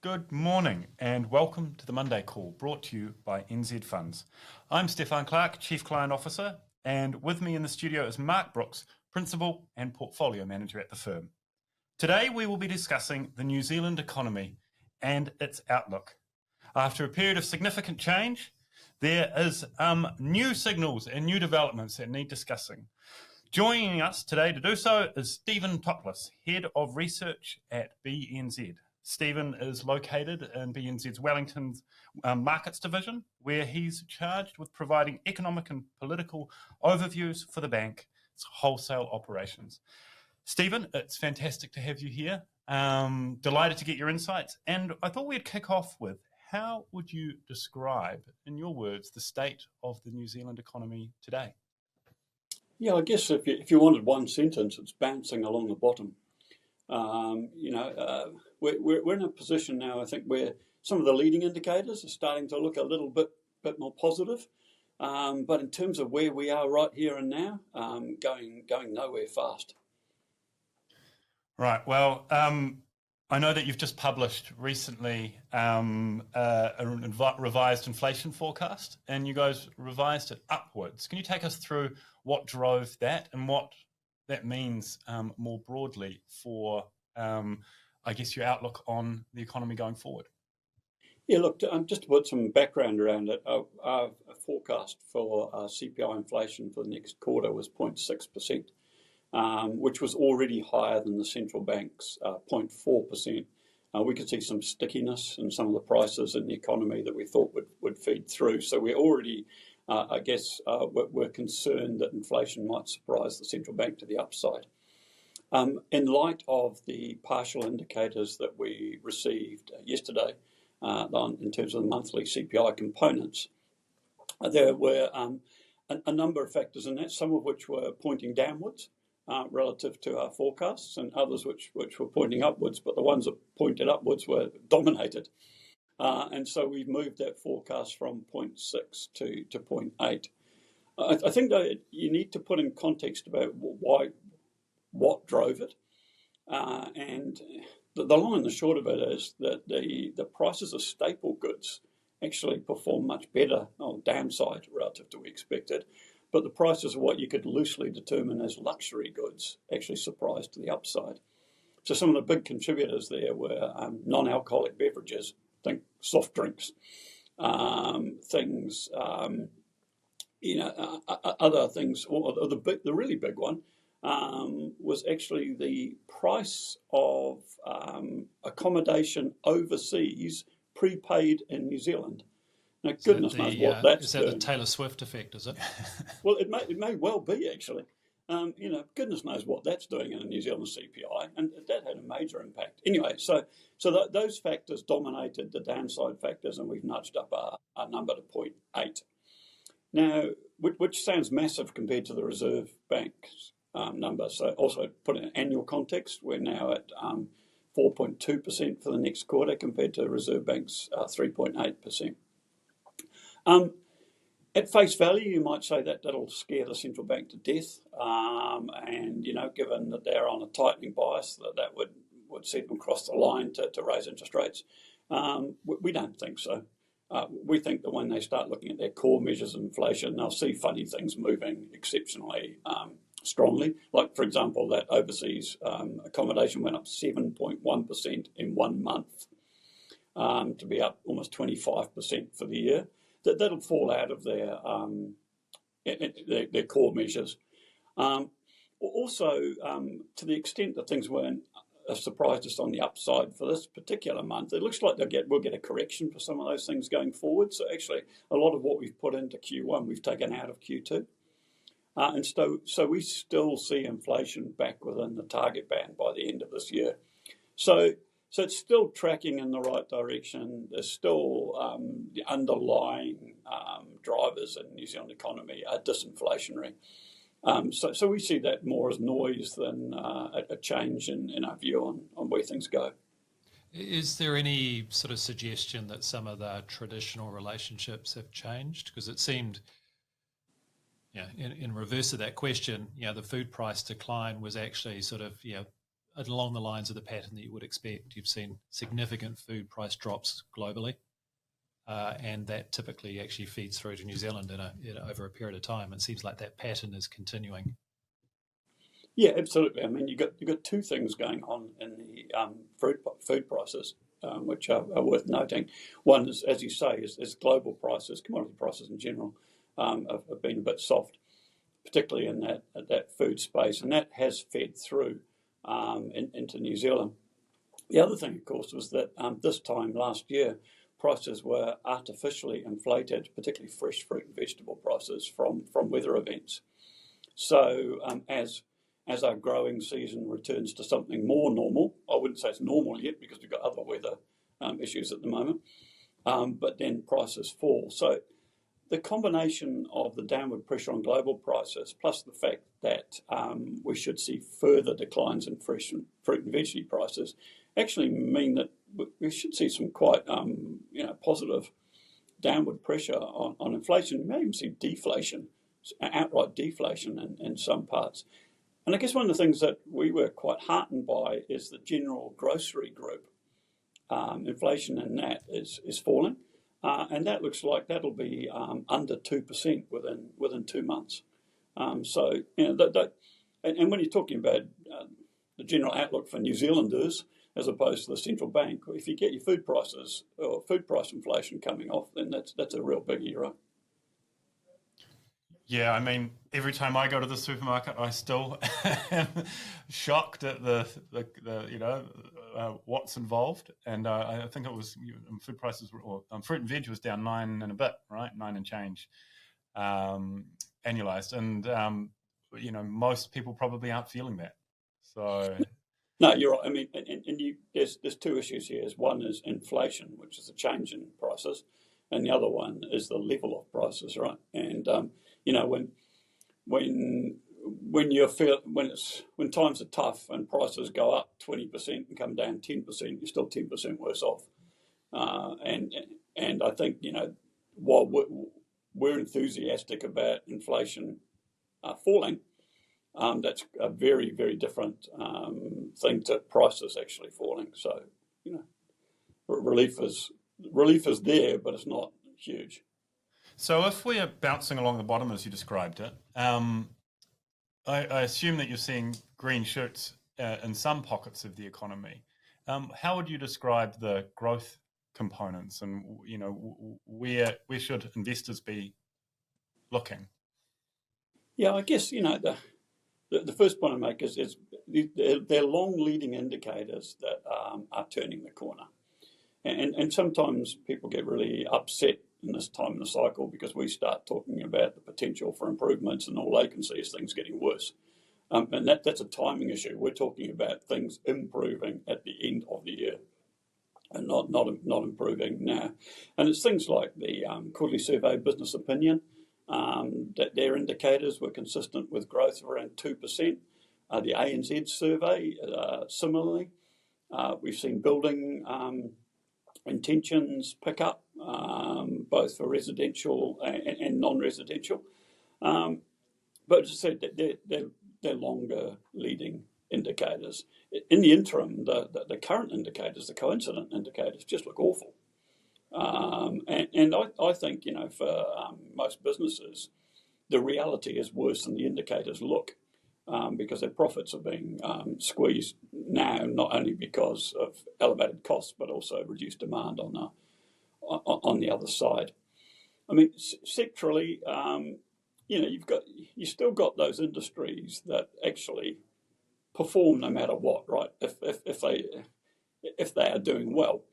Good morning and welcome to the Monday Call brought to you by NZ Funds. I'm Stephen Clark, Chief Client Officer, and with me in the studio is Mark Brooks, Principal and Portfolio Manager at the firm. Today we will be discussing the New Zealand economy and its outlook. After a period of significant change, there is new signals and new developments that need discussing. Joining us today to do so is Stephen Toplis, Head of Research at BNZ. Stephen is located in BNZ's Wellington's Markets Division, where he's charged with providing economic and political overviews for the bank's wholesale operations. Stephen, it's fantastic to have you here. Delighted to get your insights. And I thought we'd kick off with, how would you describe, in your words, the state of the New Zealand economy today? Yeah, I guess if you wanted one sentence, it's bouncing along the bottom. We're in a position now, I think, where some of the leading indicators are starting to look a little bit more positive. But in terms of where we are right here and now, going nowhere fast. Right. Well, I know that you've just published recently a revised inflation forecast, and you guys revised it upwards. Can you take us through what drove that and what that means more broadly for, I guess, your outlook on the economy going forward? Yeah, look, just to put some background around it, our forecast for CPI inflation for the next quarter was 0.6%, which was already higher than the central bank's 0.4%. We could see some stickiness in some of the prices in the economy that we thought would feed through. So we're already, we're concerned that inflation might surprise the central bank to the upside. In light of the partial indicators that we received yesterday in terms of the monthly CPI components, there were a number of factors in that, some of which were pointing downwards relative to our forecasts, and others which were pointing upwards, but the ones that pointed upwards were dominated. And so we've moved that forecast from 0.6 to 0.8. I think that you need to put in context about what drove it. And the long and the short of it is that the prices of staple goods actually perform much better on downside relative to what we expected. But the prices of what you could loosely determine as luxury goods actually surprised to the upside. So some of the big contributors there were non-alcoholic beverages, think soft drinks, things, other things. Or the really big one was actually the price of accommodation overseas prepaid in New Zealand. Now, goodness knows what that's doing. Is that the Taylor Swift effect, is it? Well, it may well be, actually. Goodness knows what that's doing in the New Zealand CPI, and that had a major impact. Anyway, so those factors dominated the downside factors, and we've nudged up our number to 0.8. Now, which sounds massive compared to the Reserve Bank's number. So also put in an annual context, we're now at 4.2% for the next quarter compared to the Reserve Bank's 3.8%. At face value, you might say that that'll scare the central bank to death, and given that they're on a tightening bias, that would see them cross the line to raise interest rates. We don't think so. We think that when they start looking at their core measures of inflation, they'll see funny things moving exceptionally strongly. Like, for example, that overseas accommodation went up 7.1% in 1 month, to be up almost 25% for the year. That'll fall out of their core measures. Also, to the extent that things weren't surprised us on the upside for this particular month, it looks like we'll get a correction for some of those things going forward. So actually, a lot of what we've put into Q1, we've taken out of Q2. And so we still see inflation back within the target band by the end of this year. So it's still tracking in the right direction. There's still the underlying drivers in the New Zealand economy are disinflationary. So we see that more as noise than a change in our view on where things go. Is there any sort of suggestion that some of the traditional relationships have changed? Because it seemed, in reverse of that question, the food price decline was actually sort of, along the lines of the pattern that you would expect. You've seen significant food price drops globally, and that typically actually feeds through to New Zealand over a period of time. It seems like that pattern is continuing. Yeah, absolutely. I mean, you got two things going on in the food prices, which are worth noting. One is, as you say, is global prices, commodity prices in general, have been a bit soft, particularly in that food space, and that has fed through into New Zealand. The other thing, of course, was that this time last year, prices were artificially inflated, particularly fresh fruit and vegetable prices from weather events. So as our growing season returns to something more normal, I wouldn't say it's normal yet because we've got other weather issues at the moment, but then prices fall. So the combination of the downward pressure on global prices, plus the fact that we should see further declines in fresh fruit and veggie prices, actually mean that we should see some quite positive downward pressure on inflation. You may even see deflation, outright deflation in some parts. And I guess one of the things that we were quite heartened by is the general grocery group. Inflation in that is falling, and that looks like that'll be under 2% within 2 months. So and when you're talking about the general outlook for New Zealanders as opposed to the central bank, if you get your food prices or food price inflation coming off, then that's a real biggie, right? Yeah, I mean, every time I go to the supermarket, I still am shocked at the what's involved. And I think it was food prices, or fruit and veg was down 9 and a bit, right? 9 and change, annualized. And, most people probably aren't feeling that. So... No, you're right. I mean, there's two issues here. One is inflation, which is a change in prices, and the other one is the level of prices, right? And when times are tough and prices go up 20% and come down 10%, you're still 10% worse off. And I think while we're enthusiastic about inflation falling, that's a very, very different thing to prices actually falling. So, relief is there, but it's not huge. So if we are bouncing along the bottom as you described it, I assume that you're seeing green shoots in some pockets of the economy. How would you describe the growth components, and where should investors be looking? Yeah, I guess the first point I make is they're long leading indicators that are turning the corner. And sometimes people get really upset in this time in the cycle because we start talking about the potential for improvements, and all they can see is things getting worse. And that's a timing issue. We're talking about things improving at the end of the year and not improving now. And it's things like the quarterly survey business opinion, that their indicators were consistent with growth of around 2%. The ANZ survey, similarly. We've seen building intentions pick up, both for residential and non-residential. But as I said, they're longer leading indicators. In the interim, the current indicators, the coincident indicators, just look awful. And I think, for most businesses, the reality is worse than the indicators look, because their profits are being squeezed now, not only because of elevated costs, but also reduced demand on the other side. I mean, sectorally, you still got those industries that actually perform no matter what, right? If they are doing well.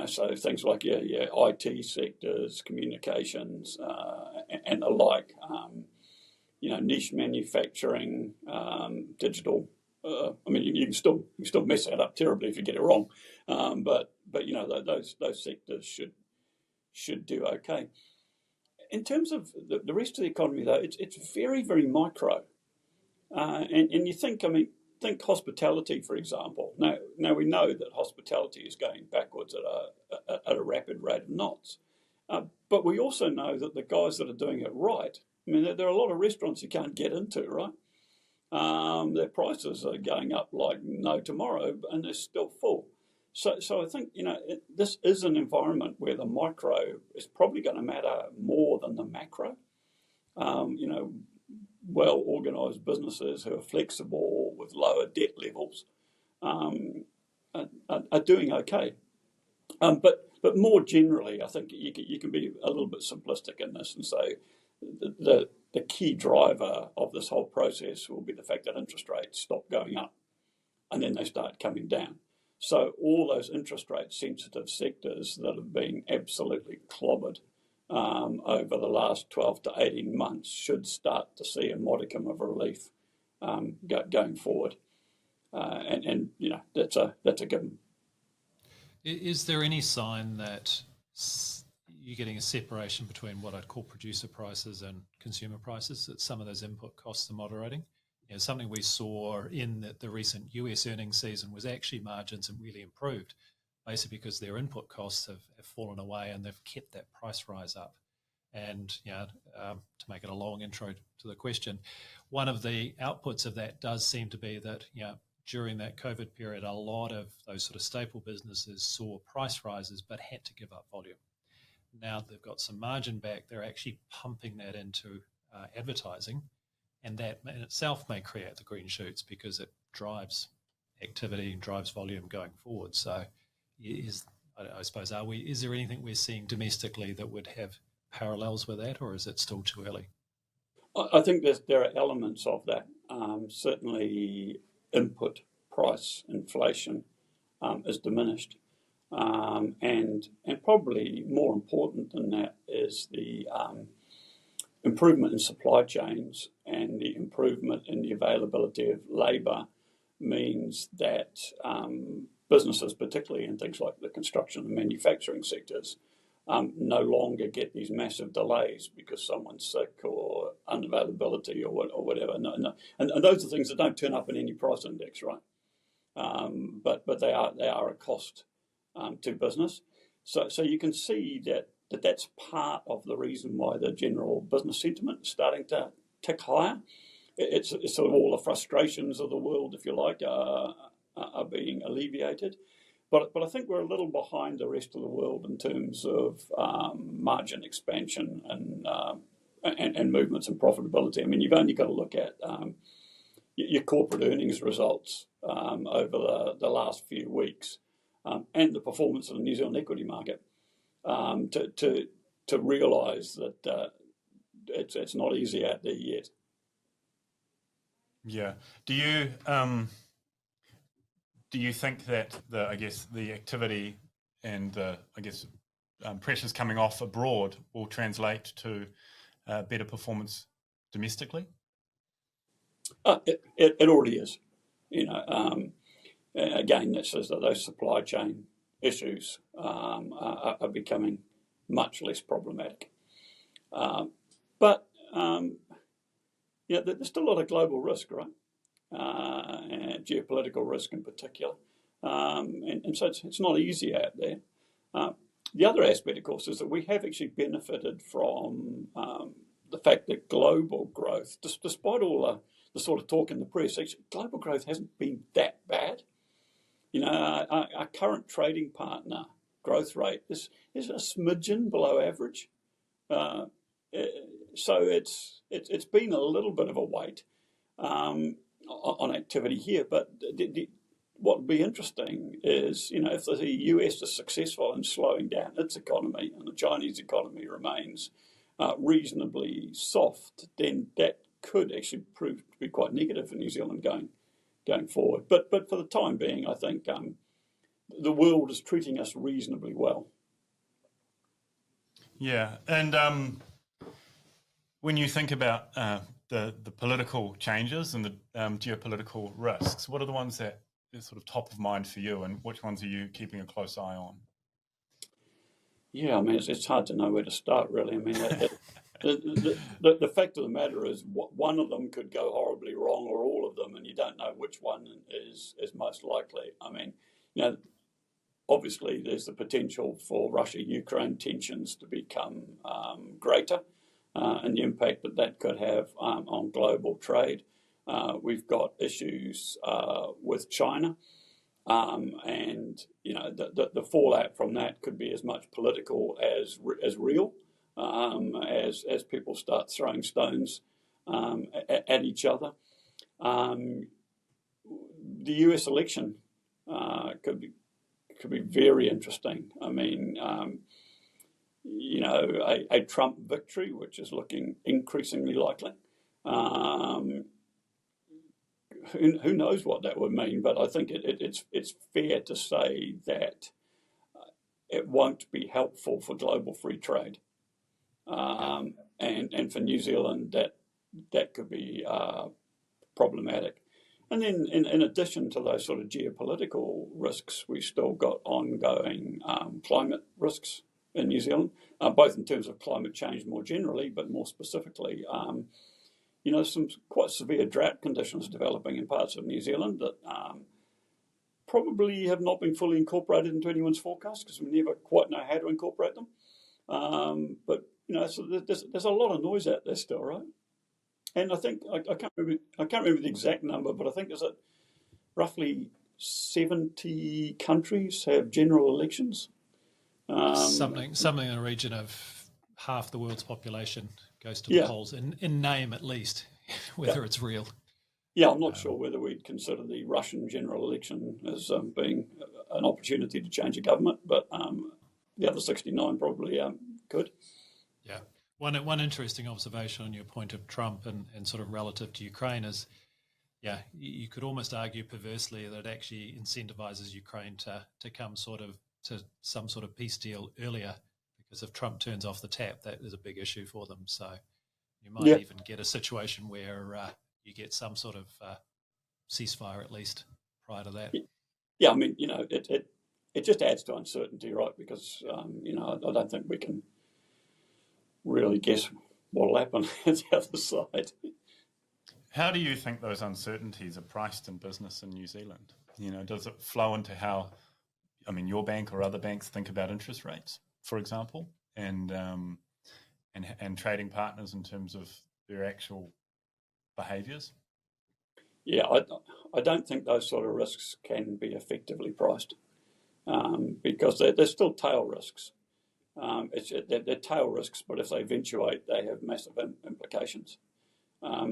So things like your IT sectors, communications, and the like, niche manufacturing, digital. You can still mess that up terribly if you get it wrong, but those sectors should do okay. In terms of the rest of the economy, though, it's very, very micro, and you think hospitality, for example. Now we know that hospitality is going backwards at a rapid rate of knots, but we also know that the guys that are doing it right. There are a lot of restaurants you can't get into, right? their prices are going up like no tomorrow, and they're still full. So I think, this is an environment where the micro is probably going to matter more than the macro. Well-organised businesses who are flexible with lower debt levels are doing okay. But more generally, I think you can be a little bit simplistic in this and say the key driver of this whole process will be the fact that interest rates stop going up and then they start coming down. So all those interest rate sensitive sectors that have been absolutely clobbered over the last 12 to 18 months should start to see a modicum of relief going forward. And that's a given. Is there any sign that you're getting a separation between what I'd call producer prices and consumer prices, that some of those input costs are moderating? Something we saw in the recent US earnings season was actually margins have really improved, basically because their input costs have fallen away and they've kept that price rise up. And to make it a long intro to the question, one of the outputs of that does seem to be that during that COVID period, a lot of those sort of staple businesses saw price rises but had to give up volume. Now they've got some margin back, they're actually pumping that into advertising, and that in itself may create the green shoots because it drives activity and drives volume going forward. So I suppose, is there anything we're seeing domestically that would have parallels with that, or is it still too early? I think there are elements of that. Certainly input price inflation is diminished. And probably more important than that is the improvement in supply chains and the improvement in the availability of labour means that businesses, particularly in things like the construction and manufacturing sectors, no longer get these massive delays because someone's sick or unavailability or whatever. No. And those are things that don't turn up in any price index, right? But they are a cost to business. So you can see that's part of the reason why the general business sentiment is starting to tick higher. It's sort of all the frustrations of the world, if you like, are being alleviated. But I think we're a little behind the rest of the world in terms of margin expansion and movements in profitability. I mean, you've only got to look at your corporate earnings results over the last few weeks and the performance of the New Zealand equity market to realise that it's not easy out there yet. Yeah. Do you think that the activity and the pressures coming off abroad will translate to better performance domestically? It already is. Again, that says that those supply chain issues are becoming much less problematic. But there's still a lot of global risk, right? And geopolitical risk in particular. And so it's not easy out there. The other aspect, of course, is that we have actually benefited from the fact that global growth, despite all the sort of talk in the press, actually, global growth hasn't been that bad. Our current trading partner growth rate is a smidgen below average. So it's been a little bit of a wait on activity here, but what would be interesting is, if the US is successful in slowing down its economy and the Chinese economy remains reasonably soft, then that could actually prove to be quite negative for New Zealand going forward. But for the time being, I think the world is treating us reasonably well. Yeah, and when you think about the political changes and the geopolitical risks, what are the ones that are sort of top of mind for you, and which ones are you keeping a close eye on? Yeah, I mean, it's hard to know where to start, really. I mean, the fact of the matter is one of them could go horribly wrong, or all of them, and you don't know which one is most likely. I mean, obviously there's the potential for Russia-Ukraine tensions to become greater, and the impact that could have on global trade. We've got issues with China, and the fallout from that could be as much political as real, as people start throwing stones at each other. The US election could be very interesting. I mean, a Trump victory, which is looking increasingly likely. Who knows what that would mean? But I think it's fair to say that it won't be helpful for global free trade, and for New Zealand that could be problematic. And then, in addition to those sort of geopolitical risks, we've still got ongoing climate risks in New Zealand, both in terms of climate change more generally, but more specifically, some quite severe drought conditions developing in parts of New Zealand that probably have not been fully incorporated into anyone's forecast because we never quite know how to incorporate them. But so there's a lot of noise out there still, right? And I think I can't remember the exact number, but I think is it roughly 70 countries have general elections. Something in the region of half the world's population goes to the polls, in name at least, whether it's real. Yeah, I'm not sure whether we'd consider the Russian general election as being an opportunity to change a government, but the other 69 probably could. Yeah. One interesting observation on your point of Trump and sort of relative to Ukraine is, you could almost argue perversely that it actually incentivizes Ukraine to come to some sort of peace deal earlier, because if Trump turns off the tap, that is a big issue for them. So you might even get a situation where you get some sort of ceasefire at least prior to that. Yeah, I mean, it just adds to uncertainty, right? Because I don't think we can really guess what will happen at the other side. How do you think those uncertainties are priced in business in New Zealand? Does it flow into how, your bank or other banks think about interest rates, for example, and trading partners in terms of their actual behaviours? Yeah, I don't think those sort of risks can be effectively priced because they're still tail risks. They're tail risks, but if they eventuate, they have massive implications.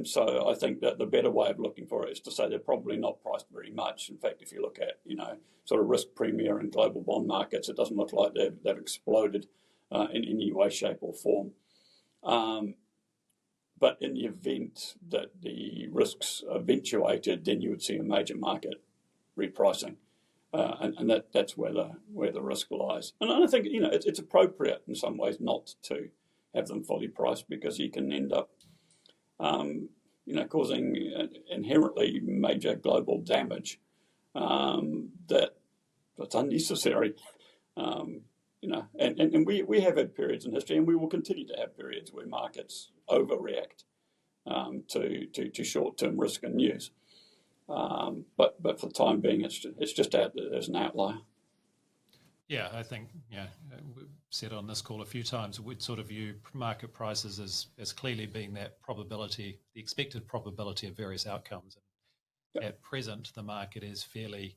So I think that the better way of looking for it is to say they're probably not priced very much. In fact, if you look at sort of risk premia in global bond markets, it doesn't look like they've exploded in any way, shape, or form. But in the event that the risks eventuated, then you would see a major market repricing. And that's where the risk lies. And I think it's appropriate in some ways not to have them fully priced, because you can end up causing inherently major global damage that's unnecessary. And we have had periods in history, and we will continue to have periods where markets overreact to short-term risk and news. But for the time being, it's just out there as an outlier. Yeah, I think we've said on this call a few times, we'd sort of view market prices as clearly being that probability, the expected probability of various outcomes. Yep. At present, the market is fairly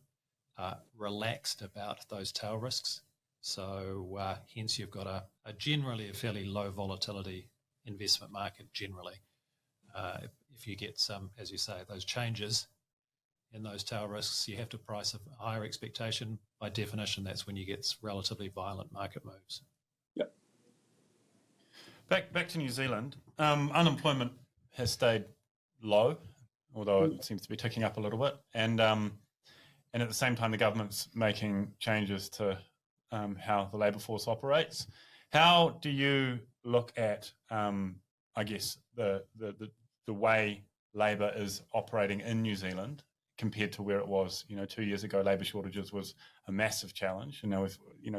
relaxed about those tail risks. So hence you've got a generally a fairly low volatility investment market generally. If you get some, as you say, those changes in those tail risks, you have to price a higher expectation. By definition, that's when you get relatively violent market moves. Yep. Back to New Zealand, unemployment has stayed low, although it seems to be ticking up a little bit, and at the same time, the government's making changes to how the labour force operates. How do you look at, I guess, the way labour is operating in New Zealand compared to where it was, 2 years ago? Labour shortages was a massive challenge, and now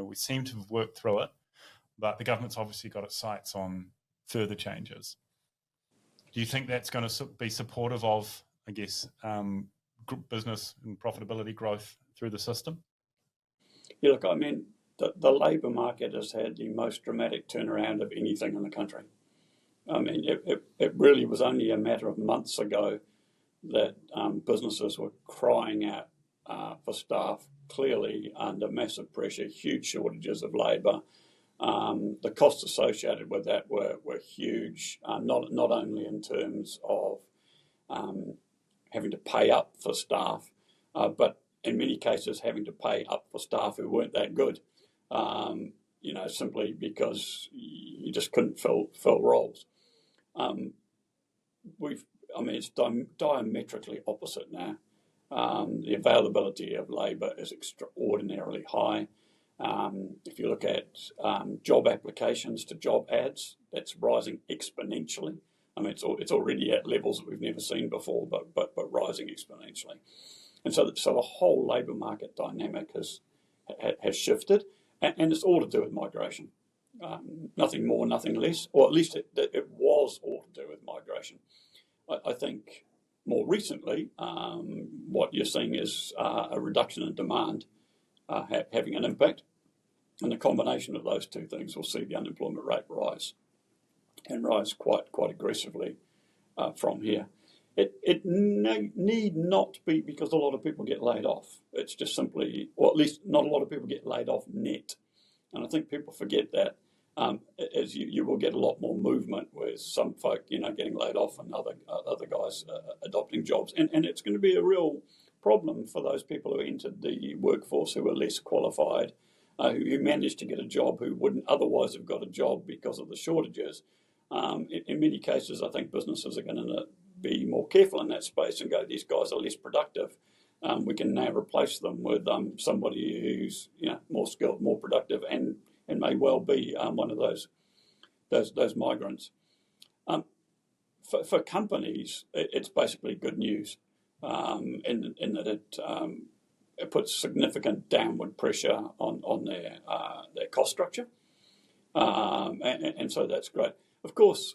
we seem to have worked through it, but the government's obviously got its sights on further changes. Do you think that's going to be supportive of, I guess, business and profitability growth through the system? Yeah, look, I mean, the labour market has had the most dramatic turnaround of anything in the country. I mean, it really was only a matter of months ago that businesses were crying out for staff, clearly under massive pressure, huge shortages of labour. The costs associated with that were huge, not only in terms of having to pay up for staff, but in many cases having to pay up for staff who weren't that good, simply because you just couldn't fill roles. It's diametrically opposite now. The availability of labour is extraordinarily high. If you look at job applications to job ads, that's rising exponentially. It's already at levels that we've never seen before, but rising exponentially. And so the whole labour market dynamic has shifted, and it's all to do with migration. Nothing more, nothing less, or at least it was all to do with migration. I think more recently, what you're seeing is a reduction in demand having an impact, and the combination of those two things will see the unemployment rate rise, and rise quite aggressively from here. It need not be because a lot of people get laid off. It's just simply, or at least not a lot of people get laid off net. And I think people forget that. As you will get a lot more movement with some folk, getting laid off and other guys adopting jobs. And it's going to be a real problem for those people who entered the workforce who are less qualified, who managed to get a job who wouldn't otherwise have got a job because of the shortages. In many cases, I think businesses are going to be more careful in that space and go, these guys are less productive. We can now replace them with somebody who's more skilled, more productive, and may well be one of those migrants. For companies, it's basically good news in that it puts significant downward pressure on their cost structure, and so that's great. Of course,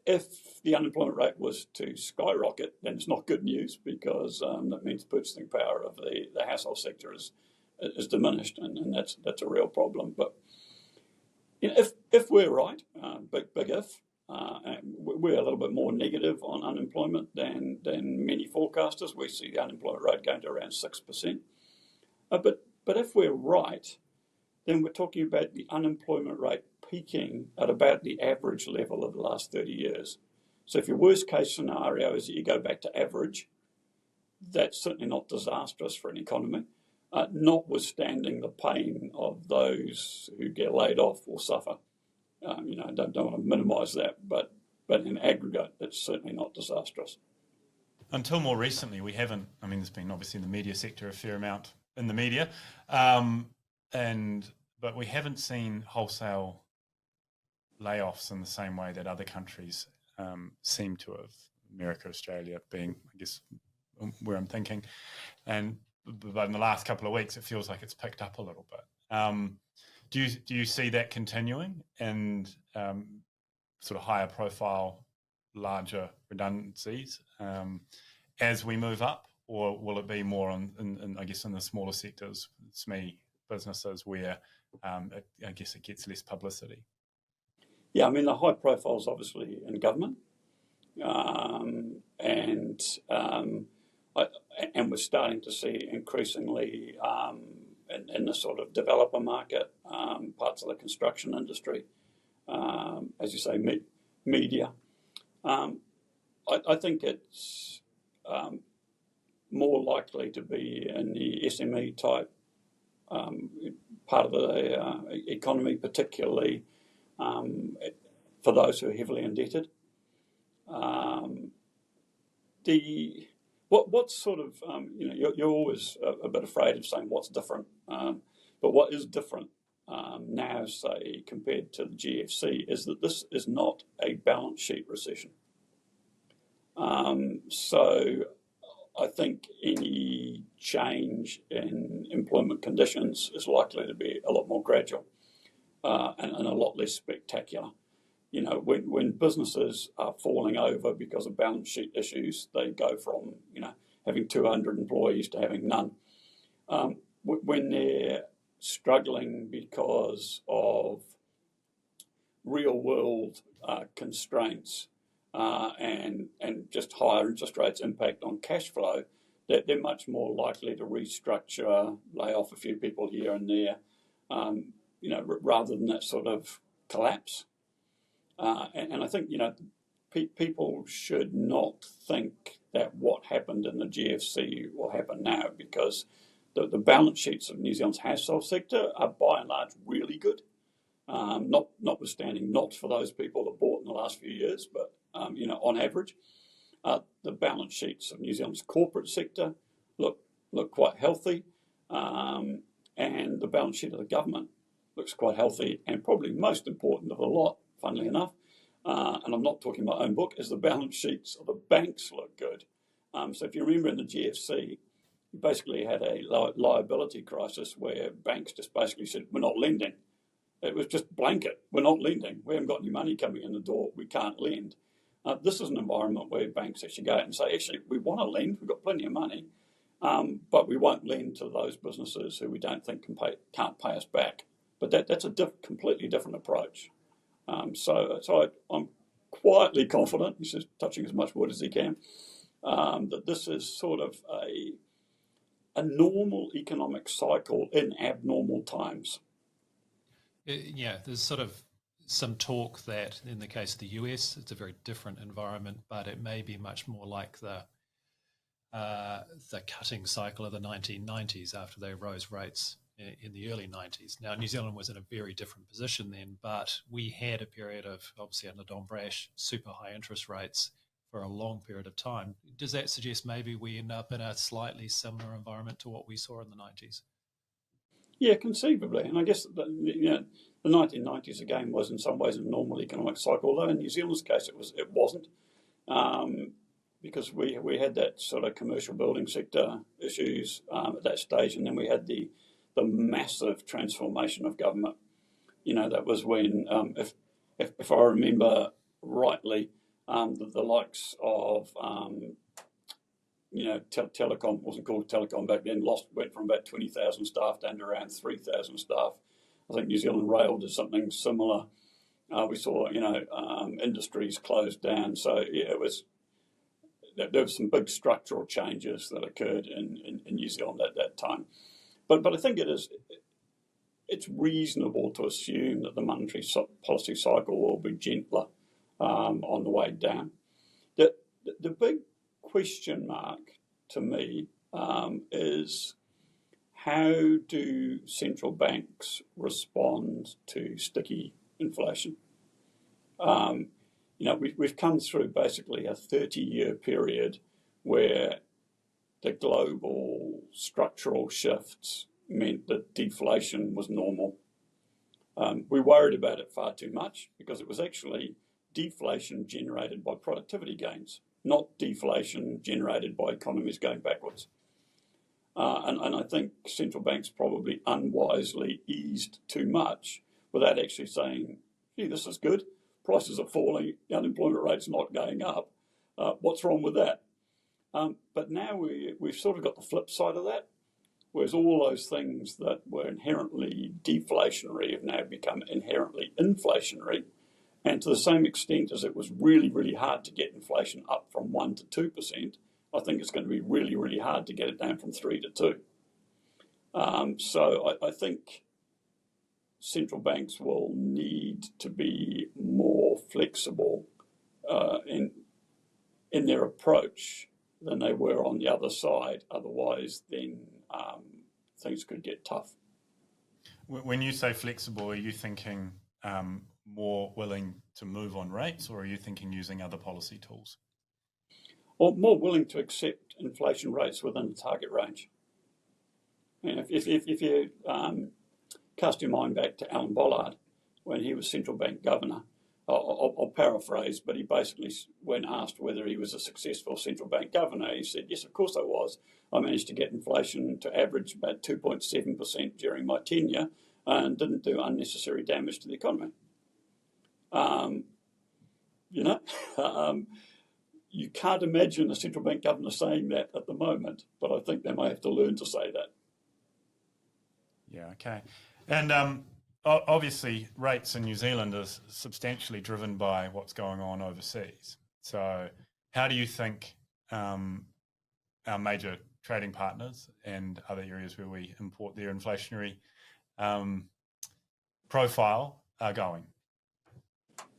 if the unemployment rate was to skyrocket, then it's not good news because that means purchasing power of the household sector is diminished, and that's a real problem. But if we're right, big if, we're a little bit more negative on unemployment than many forecasters. We see the unemployment rate going to around 6%. But if we're right, then we're talking about the unemployment rate peaking at about the average level of the last 30 years. So if your worst case scenario is that you go back to average, that's certainly not disastrous for an economy, notwithstanding the pain of those who get laid off or suffer. Don't want to minimise that, but in aggregate, it's certainly not disastrous. Until more recently, we haven't. There's been obviously in the media sector a fair amount in the media, but we haven't seen wholesale layoffs in the same way that other countries seem to have. America, Australia being, I guess, where I'm thinking, but in the last couple of weeks, it feels like it's picked up a little bit. Do you see that continuing and sort of higher profile, larger redundancies as we move up, or will it be more in I guess in the smaller sectors, SME businesses where I guess it gets less publicity? Yeah, the high profile is obviously in government, and we're starting to see increasingly in the sort of developer market, parts of the construction industry, as you say, media. I think it's more likely to be in the SME type part of the economy, particularly for those who are heavily indebted. What's sort of you're always a bit afraid of saying what's different, but what is different now, say compared to the GFC, is that this is not a balance sheet recession. So I think any change in employment conditions is likely to be a lot more gradual and a lot less spectacular. When businesses are falling over because of balance sheet issues, they go from having 200 employees to having none. When they're struggling because of real world constraints, and just higher interest rates impact on cash flow, that they're much more likely to restructure, lay off a few people here and there, rather than that sort of collapse. And I think, people should not think that what happened in the GFC will happen now, because the balance sheets of New Zealand's household sector are by and large really good. Notwithstanding not for those people that bought in the last few years, but on average, the balance sheets of New Zealand's corporate sector look quite healthy, and the balance sheet of the government looks quite healthy. And probably most important of the lot, funnily enough, and I'm not talking my own book, is the balance sheets of the banks look good. So if you remember in the GFC, you basically had a liability crisis where banks just basically said, we're not lending. It was just blanket. We're not lending. We haven't got any money coming in the door. We can't lend. This is an environment where banks actually go out and say, actually, we want to lend. We've got plenty of money, but we won't lend to those businesses who we don't think can't pay us back. But that's a completely different approach. So I'm quietly confident, he's just touching as much wood as he can, that this is sort of a normal economic cycle in abnormal times. Yeah, there's sort of some talk that in the case of the US, it's a very different environment, but it may be much more like the cutting cycle of the 1990s after they rose rates in the early 90s. Now, New Zealand was in a very different position then, but we had a period of, obviously under Don Brash, super high interest rates for a long period of time. Does that suggest maybe we end up in a slightly similar environment to what we saw in the 90s? Yeah, conceivably. And I guess the 1990s again was in some ways a normal economic cycle, although in New Zealand's case it wasn't, because we had that sort of commercial building sector issues at that stage, and then we had the massive transformation of government. That was when, if I remember rightly, the likes of Telecom, wasn't called Telecom back then, went from about 20,000 staff down to around 3,000 staff. I think New Zealand Rail did something similar. We saw, industries closed down. So yeah, there was some big structural changes that occurred in New Zealand at that time. But I think it's reasonable to assume that the monetary policy cycle will be gentler on the way down. The big question mark to me is, how do central banks respond to sticky inflation? We've come through basically a 30-year period where the global structural shifts meant that deflation was normal. We worried about it far too much because it was actually deflation generated by productivity gains, not deflation generated by economies going backwards. And I think central banks probably unwisely eased too much without actually saying, gee, this is good. Prices are falling. The unemployment rate's not going up. What's wrong with that? But now we've sort of got the flip side of that, whereas all those things that were inherently deflationary have now become inherently inflationary. And to the same extent as it was really, really hard to get inflation up from 1 to 2%, I think it's going to be really, really hard to get it down from 3 to 2. So I think central banks will need to be more flexible in their approach than they were on the other side. Otherwise, then things could get tough. When you say flexible, are you thinking more willing to move on rates, or are you thinking using other policy tools? Or more willing to accept inflation rates within the target range. If you cast your mind back to Alan Bollard when he was central bank governor, I'll paraphrase, but he basically, when asked whether he was a successful central bank governor, he said, yes, of course I was. I managed to get inflation to average about 2.7% during my tenure and didn't do unnecessary damage to the economy. You can't imagine a central bank governor saying that at the moment, but I think they may have to learn to say that. Yeah, okay. And obviously rates in New Zealand are substantially driven by what's going on overseas. So how do you think our major trading partners and other areas where we import their inflationary profile are going?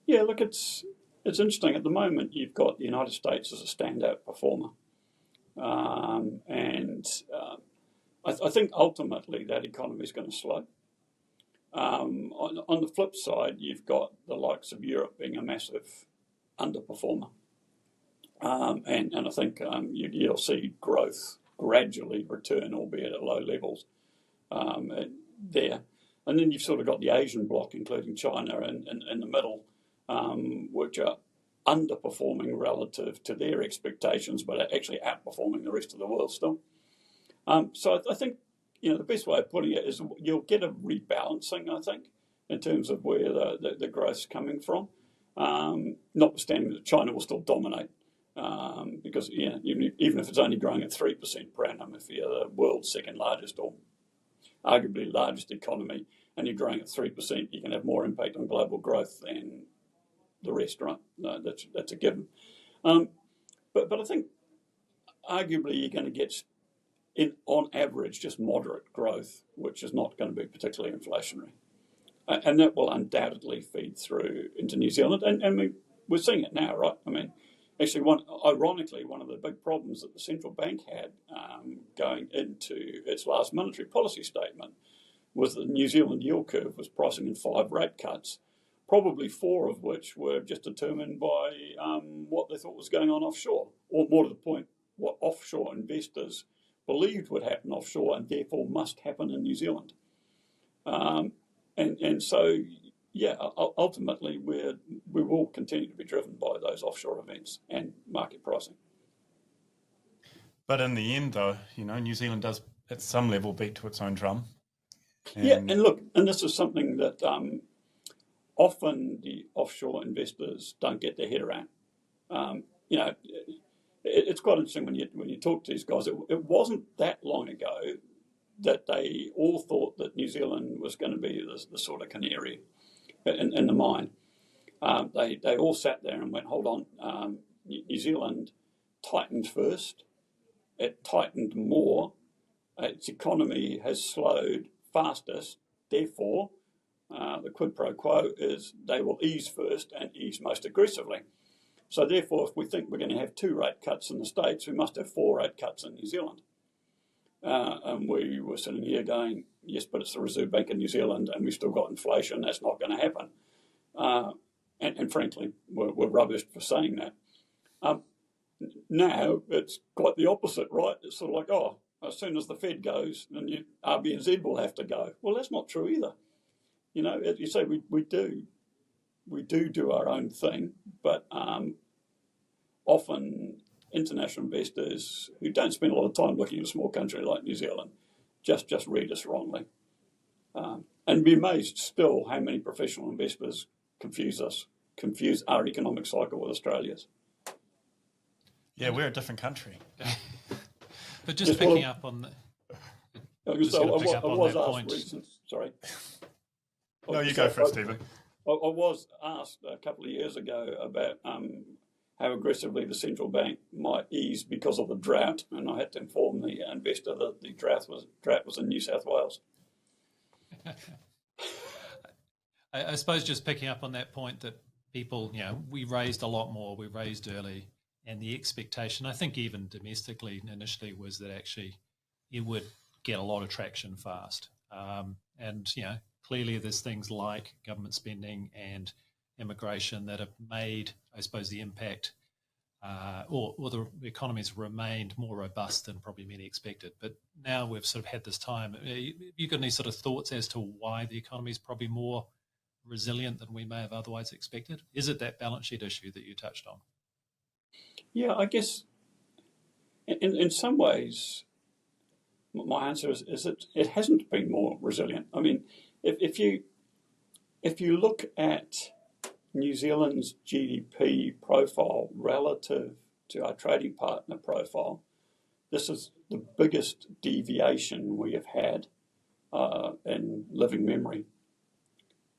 Yeah, look, it's interesting. At the moment, you've got the United States as a standout performer. I think ultimately that economy is going to slow. On the flip side, you've got the likes of Europe being a massive underperformer. And I think you'll see growth gradually return, albeit at low levels there. And then you've sort of got the Asian bloc, including China in the middle, which are underperforming relative to their expectations, but are actually outperforming the rest of the world still. So I think the best way of putting it is you'll get a rebalancing, I think, in terms of where the growth's coming from. Notwithstanding that China will still dominate, because even if it's only growing at 3% per annum, if you're the world's second largest or arguably largest economy, and you're growing at 3%, you can have more impact on global growth than the rest, right? No, that's a given. But I think arguably you're going to get, on average, just moderate growth, which is not going to be particularly inflationary. And that will undoubtedly feed through into New Zealand. And we're seeing it now, right? I mean, actually, ironically, one of the big problems that the central bank had going into its last monetary policy statement was that the New Zealand yield curve was pricing in 5 rate cuts, probably 4 of which were just determined by what they thought was going on offshore, or more to the point, what offshore investors believed would happen offshore and therefore must happen in New Zealand. And so, yeah, ultimately we will continue to be driven by those offshore events and market pricing. But in the end, though, New Zealand does at some level beat to its own drum. And look, and this is something that often the offshore investors don't get their head around. It's quite interesting when you talk to these guys. It wasn't that long ago that they all thought that New Zealand was going to be the sort of canary in the mine. They all sat there and went, hold on, New Zealand tightened first. It tightened more. Its economy has slowed fastest. Therefore, the quid pro quo is they will ease first and ease most aggressively. So therefore, if we think we're going to have 2 rate cuts in the States, we must have 4 rate cuts in New Zealand. And we were sitting here going, yes, but it's the Reserve Bank of New Zealand and we've still got inflation. That's not going to happen. And frankly, we're rubbish for saying that. Now, it's quite the opposite, right? It's sort of like, as soon as the Fed goes, then BNZ will have to go. Well, that's not true either. As you say, we do our own thing, but often international investors who don't spend a lot of time looking at a small country like New Zealand just read us wrongly. And be amazed still how many professional investors confuse our economic cycle with Australia's. Yeah, we're a different country. But just picking up on I was asked point. Reasons, sorry. No, you go for it, Stephen. I was asked a couple of years ago about how aggressively the central bank might ease because of the drought, and I had to inform the investor that the drought was in New South Wales. I suppose just picking up on that point that people, we raised a lot more, we raised early, and the expectation, I think even domestically initially, was that actually it would get a lot of traction fast. And clearly there's things like government spending and immigration that have made, I suppose, the impact or the economy's remained more robust than probably many expected. But now we've sort of had this time. Have you got any sort of thoughts as to why the economy is probably more resilient than we may have otherwise expected? Is it that balance sheet issue that you touched on? Yeah, I guess in some ways my answer is that it hasn't been more resilient. I mean, if you look at New Zealand's GDP profile relative to our trading partner profile, this is the biggest deviation we have had in living memory.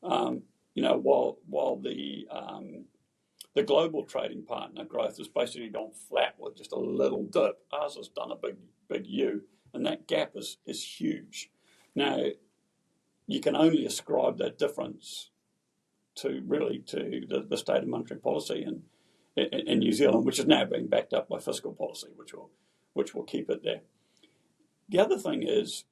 While the the global trading partner growth has basically gone flat with just a little dip. Ours has done a big U, and that gap is huge. Now, you can only ascribe that difference to the state of monetary policy in New Zealand, which is now being backed up by fiscal policy, which will keep it there. The other thing is,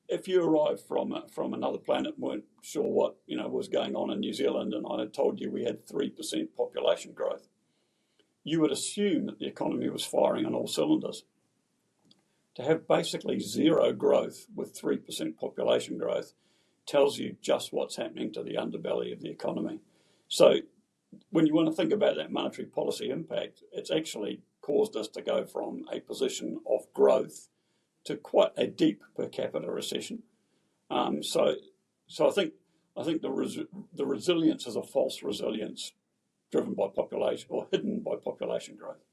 if you arrived from another planet and weren't sure what was going on in New Zealand, and I had told you we had 3% population growth, you would assume that the economy was firing on all cylinders. To have basically zero growth with 3% population growth tells you just what's happening to the underbelly of the economy. So when you want to think about that monetary policy impact, it's actually caused us to go from a position of growth to quite a deep per capita recession. So I think the resilience is a false resilience driven by population or hidden by population growth.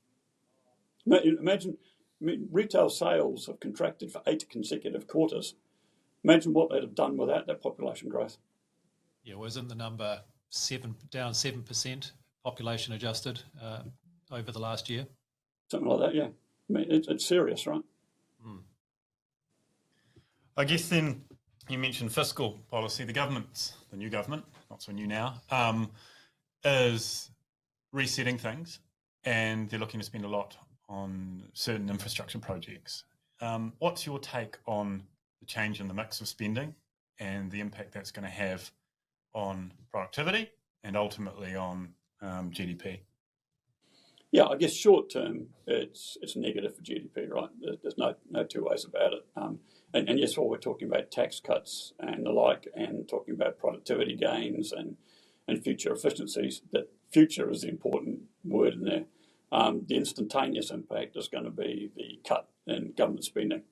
Imagine, retail sales have contracted for 8 consecutive quarters. Imagine what they'd have done without that population growth. Yeah, wasn't the number down 7% population adjusted over the last year? Something like that, yeah. It's serious, right? I guess then you mentioned fiscal policy. The new government, not so new now, is resetting things, and they're looking to spend a lot on certain infrastructure projects. What's your take on the change in the mix of spending and the impact that's going to have on productivity and ultimately on GDP? Yeah, I guess short term, it's negative for GDP, right? There's no two ways about it. And yes, while we're talking about tax cuts and the like, and talking about productivity gains and future efficiencies, that future is the important word in there. The instantaneous impact is going to be the cut in government spending.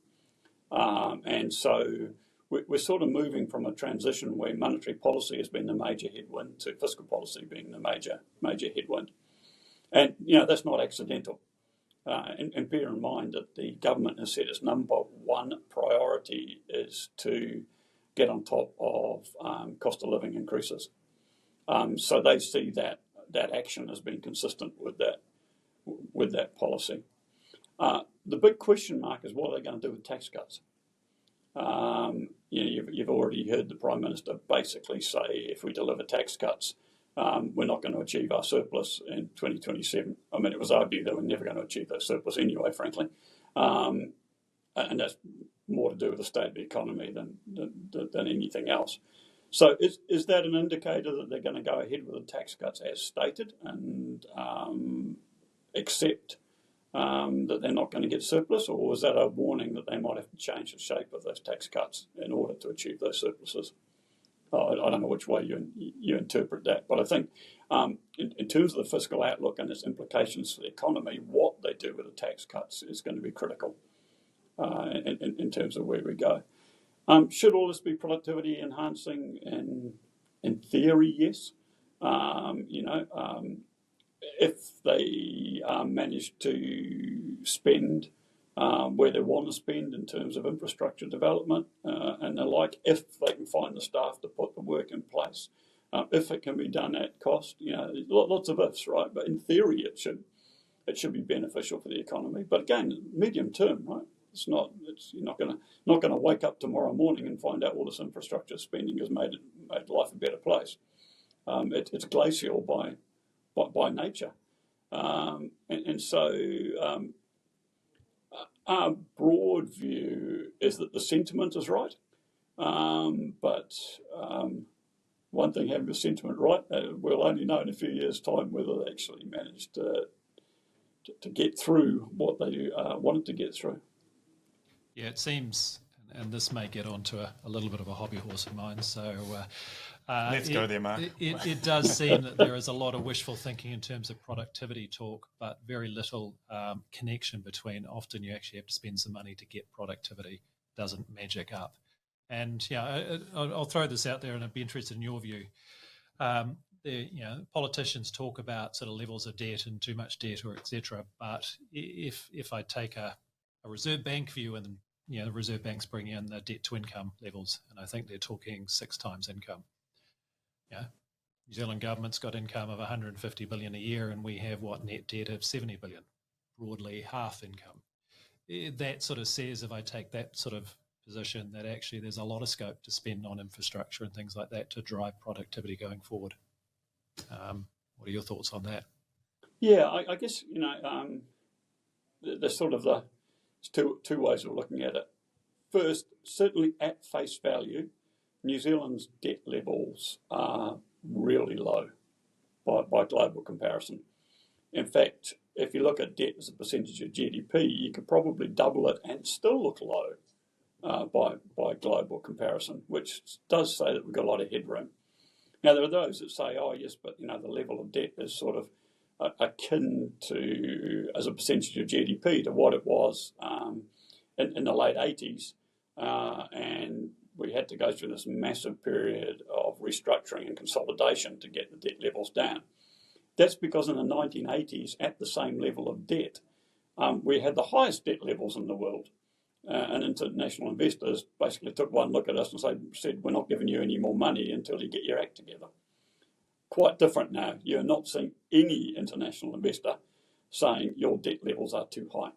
And so we're sort of moving from a transition where monetary policy has been the major headwind to fiscal policy being the major headwind. And, that's not accidental. And bear in mind that the government has said its number one priority is to get on top of cost of living increases. So they see that action as being consistent with that policy. The big question mark is what are they going to do with tax cuts? You've already heard the Prime Minister basically say if we deliver tax cuts, we're not going to achieve our surplus in 2027. I mean, it was argued that we're never going to achieve that surplus anyway, frankly. And that's more to do with the state of the economy than anything else. So is that an indicator that they're going to go ahead with the tax cuts as stated and accept that they're not going to get surplus, or is that a warning that they might have to change the shape of those tax cuts in order to achieve those surpluses? I don't know which way you interpret that, but I think in terms of the fiscal outlook and its implications for the economy, what they do with the tax cuts is going to be critical in terms of where we go. Should all this be productivity enhancing? In theory, yes. If they manage to spend where they want to spend in terms of infrastructure development and the like, if they can find the staff to put the work in place, if it can be done at cost, lots of ifs, right? But in theory, it should be beneficial for the economy. But again, medium term, right? You're not going to wake up tomorrow morning and find out all this infrastructure spending has made life a better place. It's glacial by nature, and so our broad view is that the sentiment is right, but one thing having the sentiment right, we'll only know in a few years' time whether they actually managed to get through what they wanted to get through. Yeah, it seems, and this may get onto a little bit of a hobby horse of mine, so let's go there, Mark. It does seem that there is a lot of wishful thinking in terms of productivity talk, but very little connection between often you actually have to spend some money to get productivity, doesn't magic up. And I'll throw this out there and I'd be interested in your view. Politicians talk about sort of levels of debt and too much debt or et cetera, but if I take a Reserve Bank view, and the Reserve Bank's bringing in the debt to income levels, and I think they're talking 6 times income. New Zealand government's got income of 150 billion a year, and we have net debt of 70 billion, broadly half income. That sort of says, if I take that sort of position, that actually there's a lot of scope to spend on infrastructure and things like that to drive productivity going forward. What are your thoughts on that? Yeah, I guess, there's two ways of looking at it. First, certainly at face value, New Zealand's debt levels are really low by global comparison. In fact, if you look at debt as a percentage of GDP, you could probably double it and still look low by global comparison, which does say that we've got a lot of headroom. Now, there are those that say, oh, yes, but the level of debt is sort of akin to, as a percentage of GDP, to what it was in the late 80s. And we had to go through this massive period of restructuring and consolidation to get the debt levels down. That's because in the 1980s, at the same level of debt, we had the highest debt levels in the world. And international investors basically took one look at us and said, we're not giving you any more money until you get your act together. Quite different now. You're not seeing any international investor saying your debt levels are too high.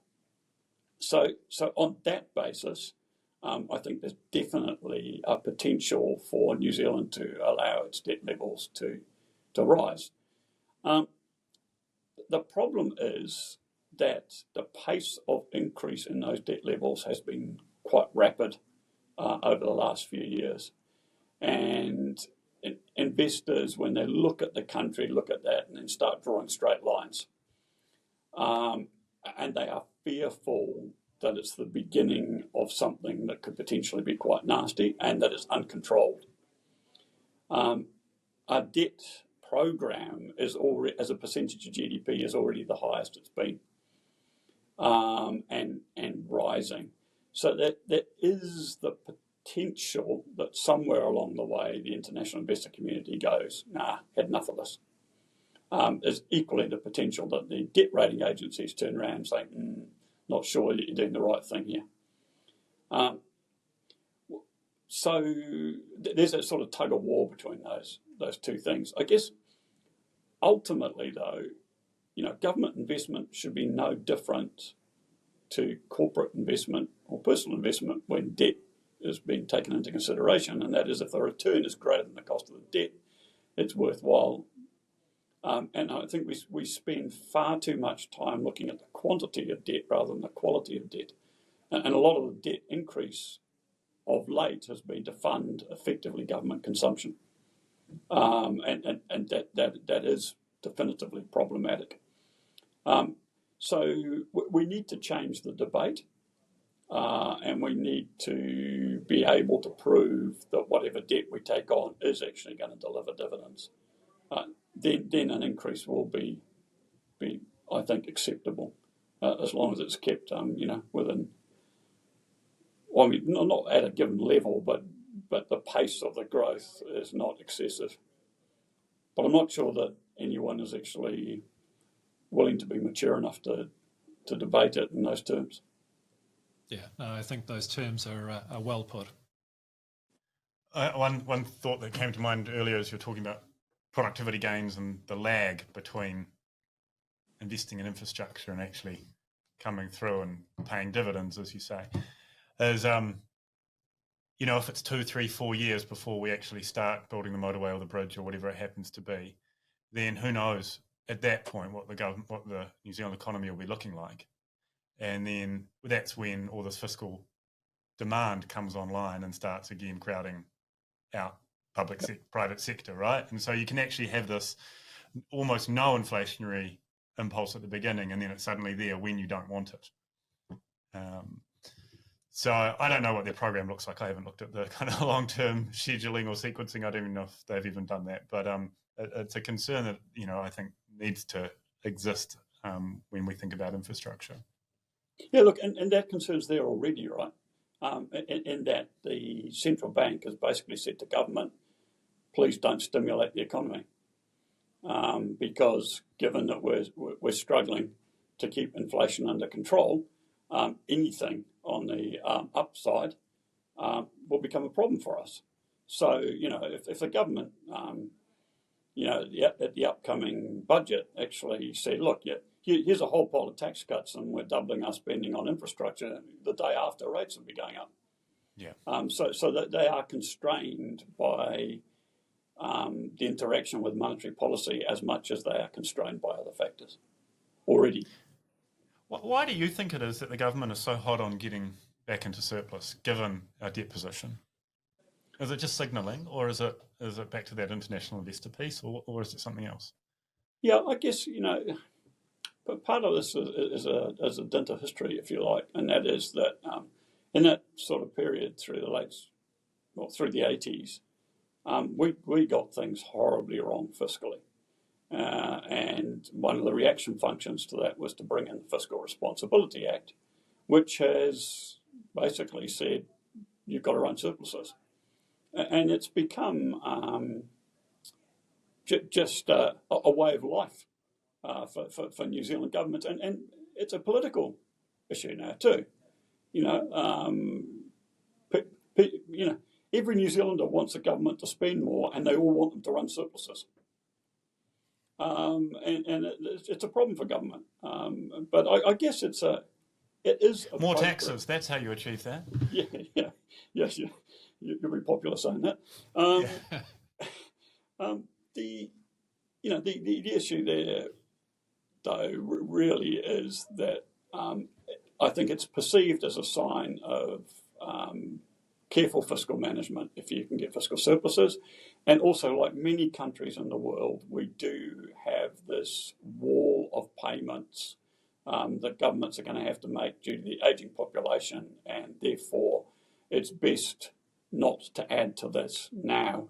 So on that basis, I think there's definitely a potential for New Zealand to allow its debt levels to rise. The problem is that the pace of increase in those debt levels has been quite rapid over the last few years. And investors, when they look at the country, look at that and then start drawing straight lines. And they are fearful that it's the beginning of something that could potentially be quite nasty and that it's uncontrolled. Our debt program is already, as a percentage of GDP, is already the highest it's been, and rising. So that there is the potential that somewhere along the way the international investor community goes, nah, had enough of this. There's equally the potential that the debt rating agencies turn around and say, not sure that you're doing the right thing here. So there's a sort of tug of war between those two things. I guess ultimately, though, government investment should be no different to corporate investment or personal investment when debt is being taken into consideration, and that is if the return is greater than the cost of the debt, it's worthwhile. And I think we spend far too much time looking at the quantity of debt rather than the quality of debt. And a lot of the debt increase of late has been to fund effectively government consumption. And that is definitively problematic. So we need to change the debate, and we need to be able to prove that whatever debt we take on is actually going to deliver dividends. Then an increase will be I think, acceptable, as long as it's kept, within. Well, I mean, not at a given level, but the pace of the growth is not excessive. But I'm not sure that anyone is actually willing to be mature enough to debate it in those terms. Yeah, no, I think those terms are well put. One thought that came to mind earlier as you're talking about productivity gains and the lag between investing in infrastructure and actually coming through and paying dividends, as you say, is, if it's 2, 3, 4 years before we actually start building the motorway or the bridge or whatever it happens to be, then who knows at that point what the New Zealand economy will be looking like. And then that's when all this fiscal demand comes online and starts again crowding out private sector, right? And so you can actually have this almost no inflationary impulse at the beginning, and then it's suddenly there when you don't want it. So I don't know what their program looks like. I haven't looked at the kind of long-term scheduling or sequencing. I don't even know if they've even done that. But it's a concern that, I think needs to exist when we think about infrastructure. Yeah, look, and that concern's there already, right? In that the central bank has basically said to government, please don't stimulate the economy, because given that we're struggling to keep inflation under control, anything on the upside will become a problem for us. So, if the government, at the upcoming budget, actually said, look, here's a whole pile of tax cuts, and we're doubling our spending on infrastructure. The day after, rates will be going up. Yeah. So that they are constrained by the interaction with monetary policy as much as they are constrained by other factors already. Why do you think it is that the government is so hot on getting back into surplus, given our debt position? Is it just signalling, or is it back to that international investor piece, or is it something else? Yeah, I guess, but part of this is a dint of history, if you like, and that is that in that sort of period through the 80s, we got things horribly wrong fiscally. And one of the reaction functions to that was to bring in the Fiscal Responsibility Act, which has basically said you've got to run surpluses. And it's become just a way of life for New Zealand government. And it's a political issue now too. Every New Zealander wants the government to spend more, and they all want them to run surpluses. And it's a problem for government. But I guess it is more taxes. That's how you achieve that. Yes. You'll be popular saying that. The issue there, though, really is that I think it's perceived as a sign of careful fiscal management if you can get fiscal surpluses. And also, like many countries in the world, we do have this wall of payments that governments are going to have to make due to the ageing population, and therefore it's best not to add to this now.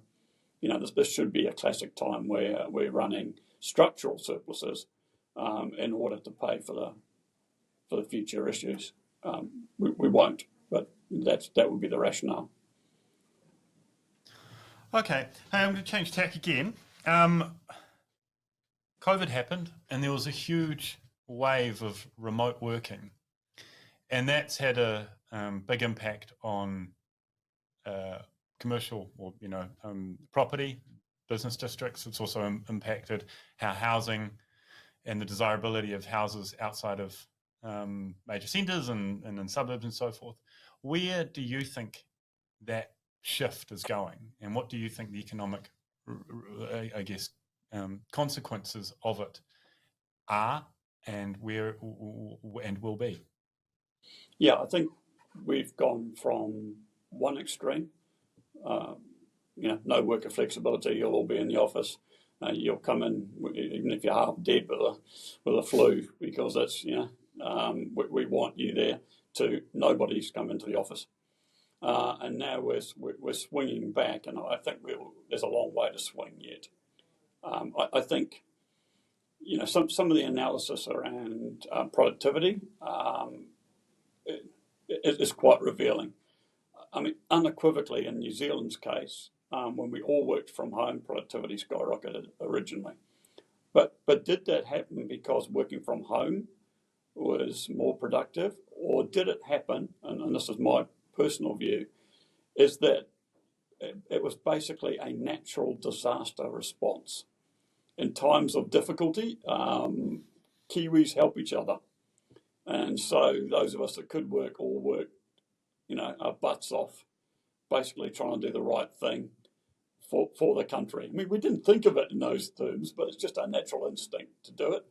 This should be a classic time where we're running structural surpluses in order to pay for the future issues. We won't, but that would be the rationale. Okay, hey, I'm going to change tack again. COVID happened, and there was a huge wave of remote working, and that's had a big impact on commercial or property, business districts. It's also impacted how housing and the desirability of houses outside of major centres and in suburbs and so forth. Where do you think that shift is going, and what do you think the economic, consequences of it are, and where and will be? Yeah, I think we've gone from one extreme, no worker flexibility. You'll all be in the office. You'll come in even if you're half dead with a flu, because that's we want you there. To nobody's come into the office, and now we're swinging back, and I think there's a long way to swing yet. I think some of the analysis around productivity is quite revealing. I mean, unequivocally in New Zealand's case, when we all worked from home, productivity skyrocketed originally. But did that happen because working from home was more productive, or did it happen, and this is my personal view, is that it was basically a natural disaster response. In times of difficulty, Kiwis help each other. And so those of us that could work all worked, our butts off, basically trying to do the right thing for the country. I mean, we didn't think of it in those terms, but it's just our natural instinct to do it.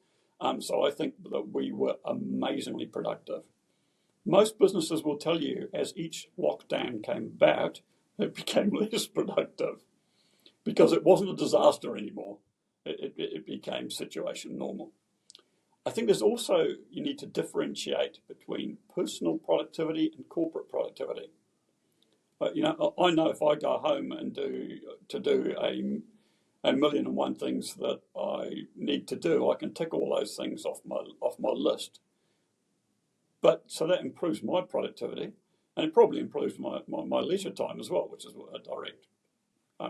So I think that we were amazingly productive. Most businesses will tell you as each lockdown came about, it became less productive because it wasn't a disaster anymore. It became situation normal. I think there's also, you need to differentiate between personal productivity and corporate productivity. But, I know if I go home and do a million and one things that I need to do, I can tick all those things off my list. But so that improves my productivity, and it probably improves my leisure time as well, which is a direct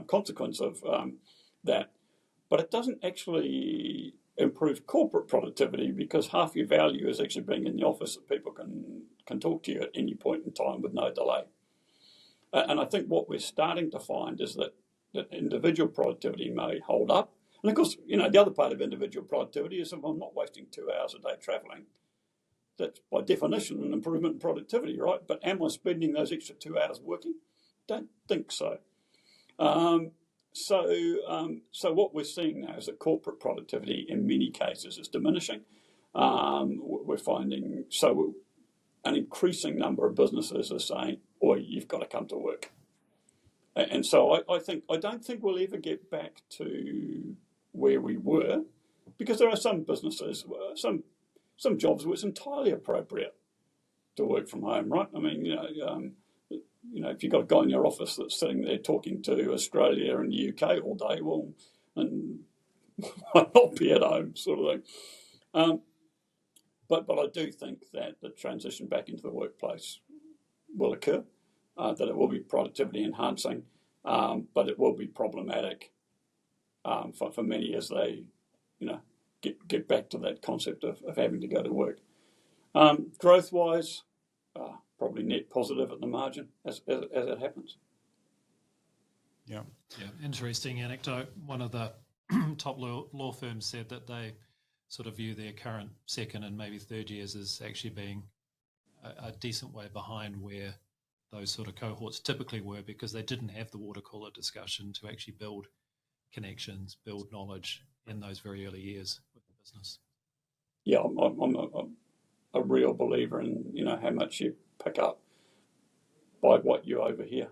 consequence of that. But it doesn't actually improve corporate productivity, because half your value is actually being in the office that people can talk to you at any point in time with no delay. And I think what we're starting to find is that individual productivity may hold up, And of course, the other part of individual productivity is if I'm not wasting 2 hours a day travelling, that's by definition an improvement in productivity, right? But am I spending those extra 2 hours working? Don't think so. So what we're seeing now is that corporate productivity in many cases is diminishing. We're finding an increasing number of businesses are saying, "Oh, you've got to come to work." And so I don't think we'll ever get back to where we were, because there are some businesses, some jobs where it's entirely appropriate to work from home, right? I mean, if you've got a guy in your office that's sitting there talking to Australia and the UK all day, well, and why not be at home, sort of thing. But I do think that the transition back into the workplace will occur, that it will be productivity enhancing, but it will be problematic for many as they, get back to that concept of having to go to work. Growth-wise, probably net positive at the margin as it happens. Yeah. Interesting anecdote. One of the top law firms said that they sort of view their current second and maybe third years as actually being a decent way behind where those sort of cohorts typically were, because they didn't have the water cooler discussion to actually build connections, build knowledge in those very early years with the business. Yeah, I'm a real believer in how much you pick up by what you overhear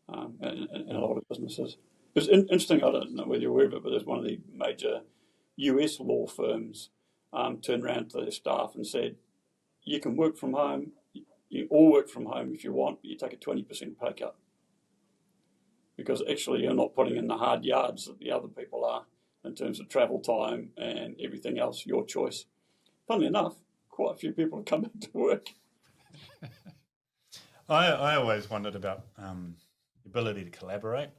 in a lot of businesses. It's interesting, I don't know whether you're aware of it, but there's one of the major US law firms turned around to their staff and said, you can work from home, you all work from home if you want, but you take a 20% pay cut. Because actually you're not putting in the hard yards that the other people are in terms of travel time and everything else, your choice. Funnily enough, quite a few people have come back to work. I always wondered about the ability to collaborate,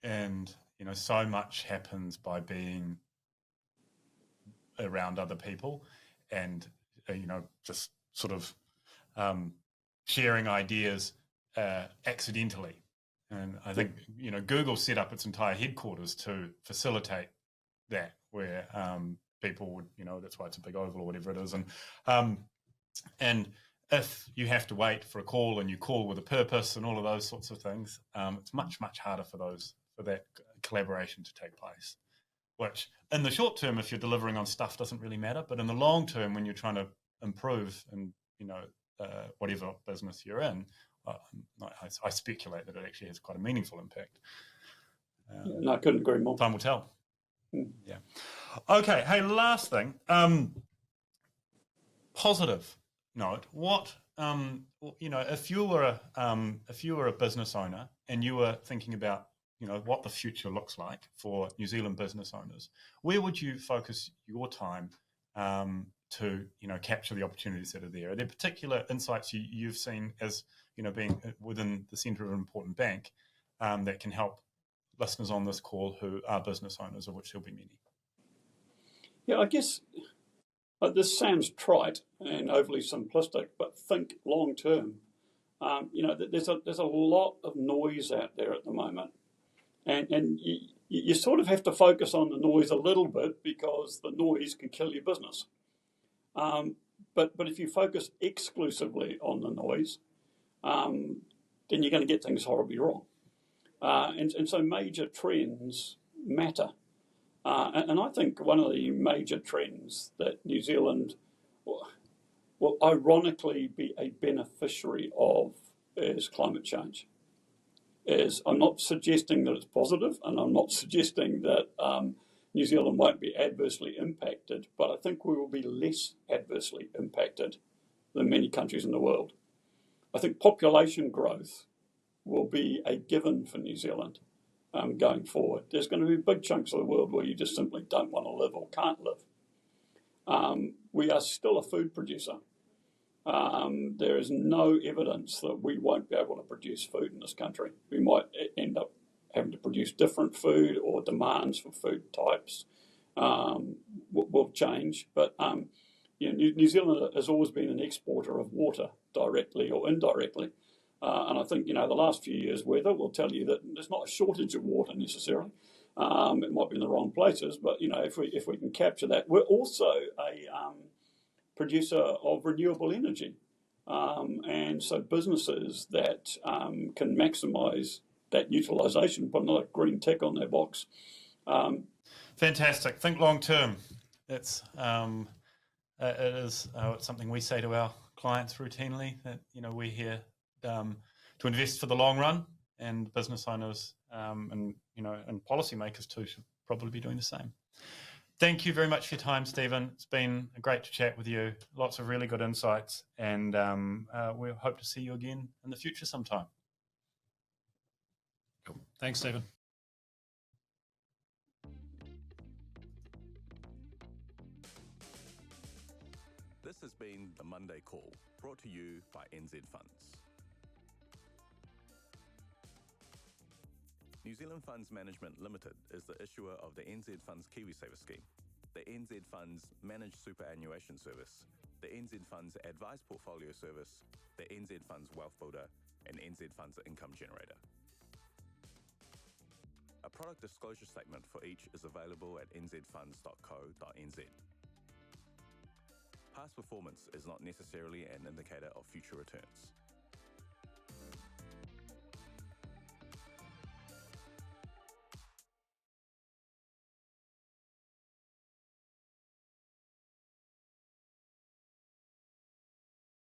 and so much happens by being around other people, and just sort of sharing ideas accidentally. And I think Google set up its entire headquarters to facilitate that, where people would that's why it's a big oval or whatever it is, and if you have to wait for a call and you call with a purpose and all of those sorts of things, it's much harder for that collaboration to take place. Which in the short term, if you're delivering on stuff, doesn't really matter, but in the long term, when you're trying to improve and whatever business you're in, I speculate that it actually has quite a meaningful impact. No, I couldn't agree more. Time will tell. Yeah. Okay. Hey, last thing. Positive note. What if you were a business owner and you were thinking about what the future looks like for New Zealand business owners, where would you focus your time to capture the opportunities that are there? Are there particular insights you've seen as being within the centre of an important bank that can help listeners on this call who are business owners, of which there'll be many? Yeah, I guess this sounds trite and overly simplistic, but think long term. There's a lot of noise out there at the moment, and you sort of have to focus on the noise a little bit, because the noise can kill your business. But if you focus exclusively on the noise, then you're going to get things horribly wrong. And so major trends matter. And I think one of the major trends that New Zealand will ironically be a beneficiary of is climate change. I'm not suggesting that it's positive, and I'm not suggesting that New Zealand won't be adversely impacted, but I think we will be less adversely impacted than many countries in the world. I think population growth will be a given for New Zealand going forward. There's going to be big chunks of the world where you just simply don't want to live or can't live. We are still a food producer. There is no evidence that we won't be able to produce food in this country. We might end up having to produce different food, or demands for food types will change. But New Zealand has always been an exporter of water, directly or indirectly. And I think, the last few years' weather will tell you that there's not a shortage of water necessarily. It might be in the wrong places, but if we can capture that, we're also a producer of renewable energy, and so businesses that can maximise that utilisation, put another green tick on their box. Fantastic. Think long term. It's it's something we say to our clients routinely, that we're here to invest for the long run, and business owners and policymakers too should probably be doing the same. Thank you very much for your time, Stephen. It's been great to chat with you. Lots of really good insights, and we hope to see you again in the future sometime. Cool. Thanks, Stephen. This has been the Monday Call, brought to you by NZ Funds. New Zealand Funds Management Limited is the issuer of the NZ Funds KiwiSaver scheme, the NZ Funds Managed Superannuation Service, the NZ Funds Advised Portfolio Service, the NZ Funds Wealth Builder, and NZ Funds Income Generator. A product disclosure statement for each is available at nzfunds.co.nz. Past performance is not necessarily an indicator of future returns.